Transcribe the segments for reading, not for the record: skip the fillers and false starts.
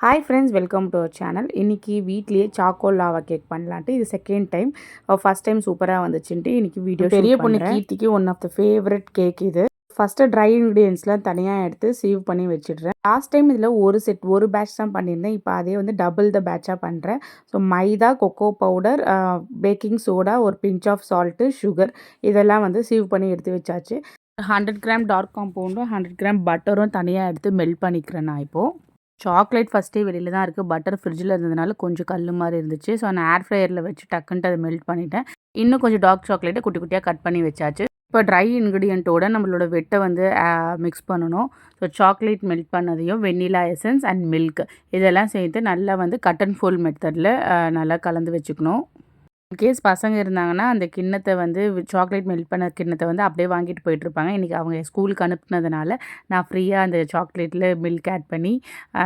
Hi friends, welcome to our channel. இன்றைக்கி வீட்லேயே choco lava cake பண்ணலான்ட்டு இது செகண்ட் டைம். ஃபஸ்ட் டைம் சூப்பராக வந்துச்சுன்ட்டு இன்றைக்கி வீடியோ பெரிய பொண்ணு கீர்த்திக்கு one of the favourite cake இது. ஃபஸ்ட்டு ட்ரை இன்க்ரீடியன்ஸ்லாம் தனியாக எடுத்து சேவ் பண்ணி வச்சிடுறேன். லாஸ்ட் டைம் இதில் ஒரு பேட்ச் தான் பண்ணியிருந்தேன். இப்போ அதே வந்து டபுள் த பேட்சாக பண்ணுறேன். ஸோ மைதா, கொக்கோ பவுடர், பேக்கிங் சோடா, ஒரு பிஞ்ச் ஆஃப் சால்ட்டு, சுகர் இதெல்லாம் வந்து சேவ் பண்ணி எடுத்து வச்சாச்சு. 100 கிராம் டார்க் காம்பவுண்டும் 100 கிராம் பட்டரும் தனியாக எடுத்து மெல்ட் பண்ணிக்கிறேன் நான் இப்போது. சாக்லேட் ஃபஸ்ட்டே வெளியில் தான் இருக்குது. பட்டர் ஃப்ரிட்ஜில் இருந்ததுனால கொஞ்சம் கல் மாதிரி இருந்துச்சு. ஸோ நான் ஏர் ஃப்ரையரில் வச்சு டக்குன்ட்டு அதை மெல்ட் பண்ணிட்டேன். இன்னும் கொஞ்சம் டார்க் சாக்லேட்டை குட்டி குட்டியாக கட் பண்ணி வச்சாச்சு. இப்போ ட்ரை இன்க்ரீடியண்ட்டோட நம்மளோட வெட்டை வந்து மிக்ஸ் பண்ணணும். ஸோ சாக்லேட் மெல்ட் பண்ணதையும் வெண்ணிலா எசன்ஸ் அண்ட் மில்க் இதெல்லாம் சேர்த்து நல்லா வந்து கட் அண்ட் ஃபோல்ட் மெத்தடில் நல்லா கலந்து வச்சுக்கணும். இன்கேஸ் பசங்க இருந்தாங்கன்னா அந்த கிண்ணத்தை வந்து சாக்லேட் மெல்ட் பண்ண கிண்ணத்தை வந்து அப்படியே வாங்கிட்டு போயிட்டுருப்பாங்க. இன்றைக்கி அவங்க ஸ்கூலுக்கு அனுப்புனதுனால நான் ஃப்ரீயாக அந்த சாக்லேட்டில் மில்க் ஆட் பண்ணி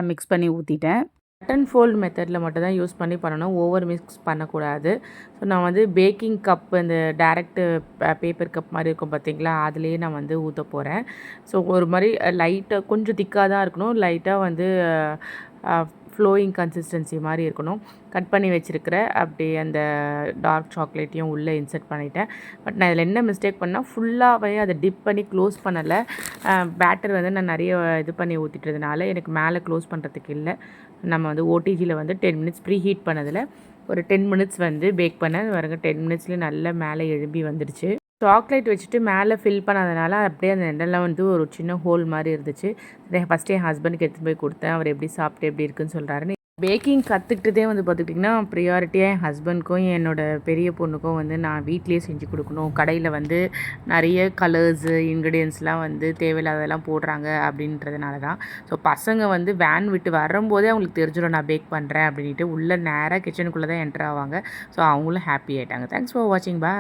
மிக்ஸ் பண்ணி ஊற்றிட்டேன். கட் அண்ட் ஃபோல்ட் மெத்தடில் மட்டும் தான் யூஸ் பண்ணி பண்ணணும், ஓவர் மிக்ஸ் பண்ணக்கூடாது. ஸோ நான் வந்து பேக்கிங் கப் இந்த டேரெக்டு பேப்பர் கப் மாதிரி இருக்கும் பார்த்தீங்களா, அதுலேயே நான் வந்து ஊற்ற போகிறேன். ஸோ ஒரு மாதிரி லைட்டாக கொஞ்சம் திக்காக தான் இருக்கணும், லைட்டாக வந்து ஃப்ளோயிங் கன்சிஸ்டன்சி மாதிரி இருக்கணும். கட் பண்ணி வச்சுருக்கிற அப்படியே அந்த டார்க் சாக்லேட்டையும் உள்ளே இன்சர்ட் பண்ணிட்டேன். பட் நான் இதில் என்ன மிஸ்டேக் பண்ணால் ஃபுல்லாகவே அதை டிப் பண்ணி க்ளோஸ் பண்ணலை. பேட்டர் வந்து நான் நிறைய இது பண்ணி ஊற்றிட்டதுனால எனக்கு மேலே க்ளோஸ் பண்ணுறதுக்கு இல்லை. நம்ம வந்து ஓடிஜியில் வந்து 10 மினிட்ஸ் ப்ரீ ஹீட் பண்ணதில் ஒரு 10 மினிட்ஸ் வந்து பேக் பண்ணேன். பாருங்க 10 மினிட்ஸ்லேயே நல்லா மேலே எழும்பி வந்துடுச்சு. சாக்லேட் வச்சுட்டு மேலே ஃபில் பண்ணாதனால அப்படியே அந்த எண்ணெய்லாம் வந்து ஒரு சின்ன ஹோல் மாதிரி இருந்துச்சு. ஃபஸ்ட்டு என் ஹஸ்பண்டுக்கு எடுத்துகிட்டு போய் கொடுத்தேன். அவர் எப்படி சாப்பிட்டு எப்படி இருக்குன்னு சொல்கிறாருன்னு. பேக்கிங் கற்றுக்கிட்டதே வந்து பார்த்துக்கிட்டிங்கன்னா ப்ரியாரிட்டியாக என் ஹஸ்பண்ட்க்கும் என்னோடய பெரிய பொண்ணுக்கும் வந்து நான் வீட்லேயே செஞ்சு கொடுக்கணும். கடையில் வந்து நிறைய கலர்ஸு இன்க்ரீடியன்ஸ்லாம் வந்து தேவையில்லாததெல்லாம் போடுறாங்க அப்படின்றதுனால தான். ஸோ பசங்க வந்து வேன் விட்டு வரும்போதே அவங்களுக்கு தெரிஞ்சிடும் நான் பேக் பண்ணுறேன் அப்படின்ட்டு. உள்ளே நேராக கிச்சனுக்குள்ளே தான் என்ட்ரு ஆவாங்க. ஸோ அவங்களும் ஹாப்பி ஆகிட்டாங்க. தேங்க்ஸ் ஃபார் வாட்சிங். பாய்.